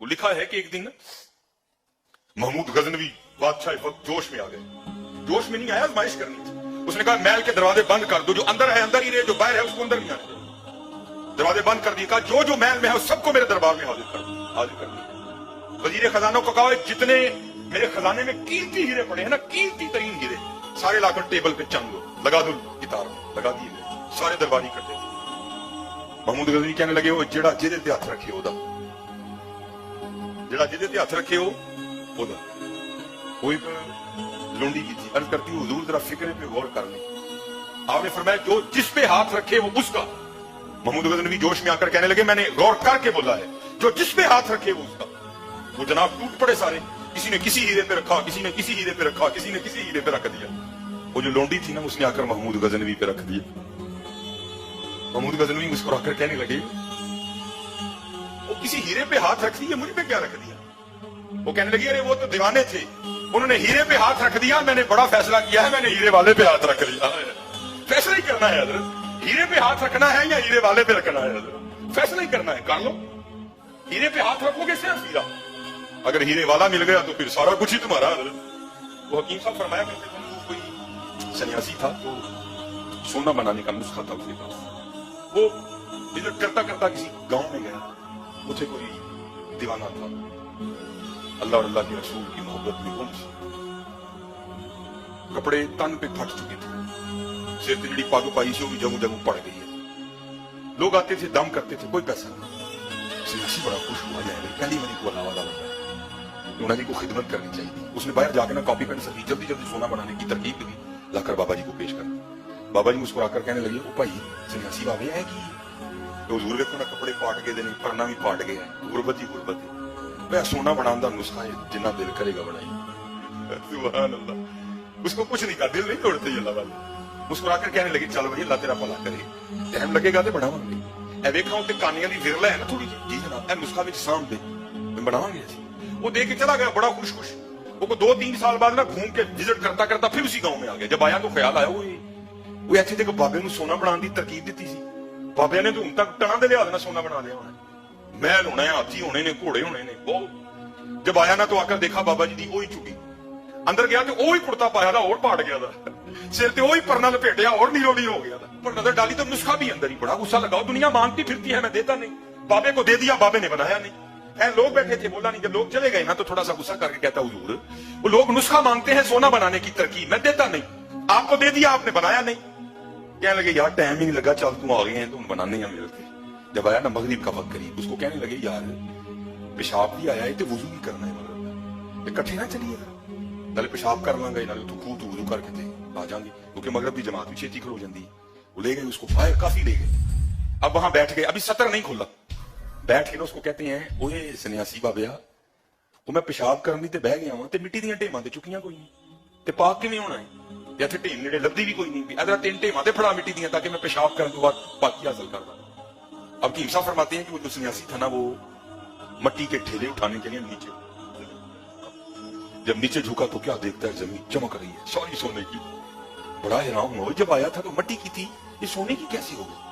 वो लिखा है कि एक दिन महमूद गजनवी बादशाह इस वक्त जोश में आ गए। जोश में नहीं आया, आजमाइश करनी थी। उसने कहा महल के दरवाजे बंद कर दो, जो अंदर है अंदर ही रहे, जो बाहर है उसको अंदर नहीं आने दो। दरवाजे बंद कर दिए, कहा जो जो महल में है उस सबको मेरे दरबार में हाजिर कर दो, हाजिर कर दिया। वजीर खजाना को कहा जितने मेरे खजाने में कीमती हीरे पड़े हैं ना, कीमती तरीन हीरे, सारे लाकर टेबल पे चंद लो, लगा दो गिटार में, लगा दिए गए, सारे दरबारी करते थे। महमूद गजनवी कहने लगे वो जेड़ा जिहदे ते हथ रखे ओदा, जेड़ा जिहदे ते हथ रखे हो ओदा। कोई लुंडी की थी, अर्ज करती हुजूर जरा फिक्रे पे गौर कर ले। आपने फरमाया जो जिस पे हाथ रखे वो उसका। महमूद गजनवी जोश में आकर कहने लगे मैंने गौर करके बोला है, जो जिस पे हाथ रखे वो उसका। वो जनाब टूट पड़े सारे, किसी ने किसी हीरे पे रखा, किसी ने किसी हीरे पे रखा, किसी ने किसी हीरे पे रख दिया। वो जो लौंडी थी ना उसने आकर महमूद गजनवी पे रख दिया। महमूद गजनवी मुस्कुराकर कहने लगे वो किसी हीरे पे हाथ रख दिया, मुझ पे क्या रख दिया? वो कहने लगी अरे वो तो दीवाने थे, उन्होंने हीरे पे हाथ रख दिया, मैंने बड़ा फैसला किया है, मैंने हीरे वाले पे हाथ रख दिया। फैसला ही करना है हजरत, हीरे पे हाथ रखना है या हीरे वाले पे रखना है हजरत, फैसला ही करना है, कर लो। हीरे पे हाथ रखोगे सिर्फ हीरा, अगर हीरे वाला मिल गया तो फिर सारा कुछ ही तुम्हारा। वो हकीम साहब फरमाया करते थे, वो कोई सन्यासी था तो सोना बनाने का नुस्खा था उसके पास। वो विजिट करता करता किसी गांव में गया, मुझे कोई दीवाना था, अल्लाह और अल्लाह के रसूल की मोहब्बत में गुम सी, कपड़े तन पे फट चुके थे, सिर ते जी पग पाई सी वो भी जमू जमू पड़ गई है। लोग आते थे दम करते थे, कोई पैसा नहीं। सन्यासी बड़ा खुश हुआ, पहली मनी को अल्लाह वाला बना, उन्होंने को खिदमत करनी चाहिए। उसने बाहर जाकर ना कॉपी पेन सकी, जल्दी जल्दी सोना बनाने की तरकीब दी, लाकर बाबा जी को पेश कर। बाबा जी मुस्कुराकर कहने लगे ओ भाई सन्यासी बाबे है कि तो हुजूर देखो ना कपड़े पाट के देने, परना भी पाट गया है, गुरबत ही गुरबत है, वह सोना बनाने का नुस्खा है, जिन्ना दिल करेगा बनाई। सुभान अल्लाह, उसको कुछ नहीं कहा, दिल नहीं तोड़ते अल्लाह वाले। मुस्कुराकर कहने लगे चल भाई अल्लाह तेरा भला करे, टाइम लगेगा तो बनावांगे। ए वेखा उत्ते कानियां दी विरला है ना थोड़ी जी जनाब, ए नुस्खा विच साम दे बनावांगे असीं। वो देख के चला गया बड़ा खुश खुश। वो 2-3 साल बाद ना घूम के विजिट करता करता फिर उसी गांव में आ गया। जब आया तो ख्याल आया वो ऐसे देखो बाबे नूं सोना बनाने की तरकीब दी सी, बाबे ने तो हुण तक टना दे लिया देना सोना बना लिया होना, महल होना है, हाथी होने ने, घोड़े होने ने। वो जब आया ना तो आकर देखा बाबा जी दी ओही चुटी, अंदर गया तो ओही कुर्ता पाया था और पाट गया था, सिर ते ओही परना लपेटिया और नीलो नीलो हो गया था। पर नजर डाली तो नुस्खा भी अंदर ही। बड़ा गुस्सा लगा, दुनिया मांगती फिरती है मैं देता नहीं, बाबे को दे दिया, बाबे ने बनाया नहीं। ऐ लोग बैठे थे, बोला नहीं। जब लोग चले गए ना तो थोड़ा सा गुस्सा करके कहता हुजूर वो लोग नुस्खा मांगते हैं सोना बनाने की तरकीब, मैं देता नहीं, आपको दे दिया आपने बनाया नहीं। कहने लगे यार टाइम ही नहीं लगा, चल तुम आ गए हैं तुम बनाने हैं मिलते। जब आया ना मगरिब का वक्त करीब, उसको कहने लगे यार पेशाब भी आया है तो वुजू भी करना है, मगर इकट्ठे ना चलिए, नाले पेशाब कर लांगे नाले तू खूब वुजू करके थे आ जाएंगे, क्योंकि मगरब की जमात भी छेती खड़ो जाती है। वो ले गए उसको बाहर, काफी ले गए। अब वहां बैठ गए, अभी सतर नहीं खुला, बैठ के ना उसको कहते हैं ओए सन्यासी बाबिया वो मैं पेशाब करनी ते बह गया वां ते मिट्टी दीयां ढेमां ते चुकियां कोई नहीं ते पाक किवें होना है, ते इत्थे ढेम नेड़े लद्दी भी कोई नहीं, इधर 3 ढेमां ते फड़ा मिट्टी दीयां ताकि मैं पेशाब करने के बाद पाकी हासिल कर पाऊं। अब हकीम साहब फरमाते हैं कि वो जो सन्यासी था ना वो मट्टी के ठेले उठाने के लिए नीचे, जब नीचे झुका तो क्या देखता है जमीन चमक रही है सारी सोने की। बड़ा हैरान हुआ, जब आया था तो मट्टी की थी, ये सोने की कैसी हो गई?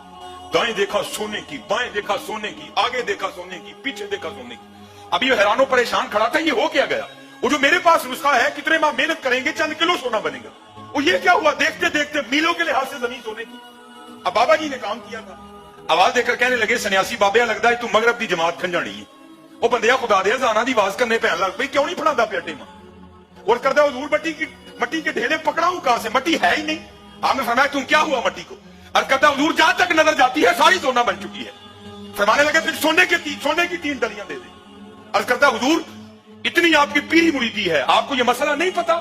दाएं देखा सोने की, बाएं देखा सोने की, आगे देखा सोने की, पीछे देखा सोने की। अभी वो हैरानों परेशान खड़ा था, ये हो क्या गया? वो जो मेरे पास नुस्खा है, कितने माह मेहनत करेंगे चंद किलो सोना बनेगा, वो ये क्या हुआ? देखते देखते मीलों के लिहाज से जमीन सोने की। अब बाबा जी ने काम किया था, आवाज देकर कहने लगे सन्यासी बाबे लगता है तू मगरब की जमात खंजानी है। वो बंदिया खुदा दे जाना दी आवाज करने पे लग पई, क्यों नहीं फड़ा पे टेमा और करदा हुजूर मट्टी के ढेले पकड़ाऊं कहां से, मट्टी है ही नहीं। आपने फरमाया तुम क्या हुआ मट्टी को? और कहता हुजूर जहां तक नजर जाती है सारी सोना बन चुकी है। फरमाने लगे फिर सोने की 3 डलियां दे दे। और कहता हुजूर इतनी आपकी पीरी मुरीदी है, आपको ये मसला नहीं पता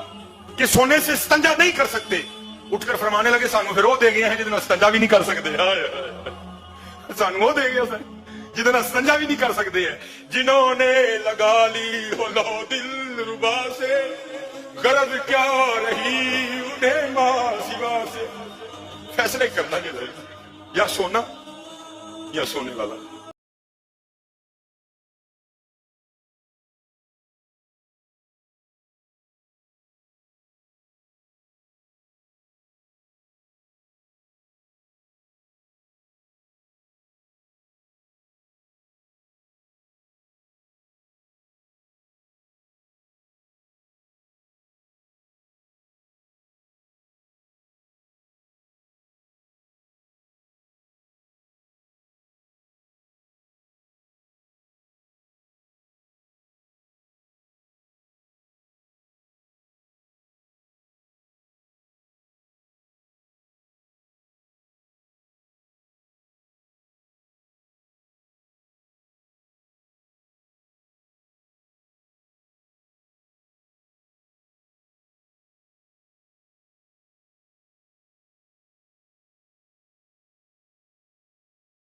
कि सोने से इस्तिंजा नहीं कर सकते? उठकर फरमाने लगे सानू फिर वो दे गए हैं जिन्हें इस्तिंजा भी नहीं कर सकते, सानू वो दे गए जिन्हें इस्तिंजा भी नहीं कर सकते हैं। जिन्होंने लगा ली हो लो दिल रुबा से, गरज क्या रही उन्हें मां सिवा से। फैसले करना या सोना या सोने वाला।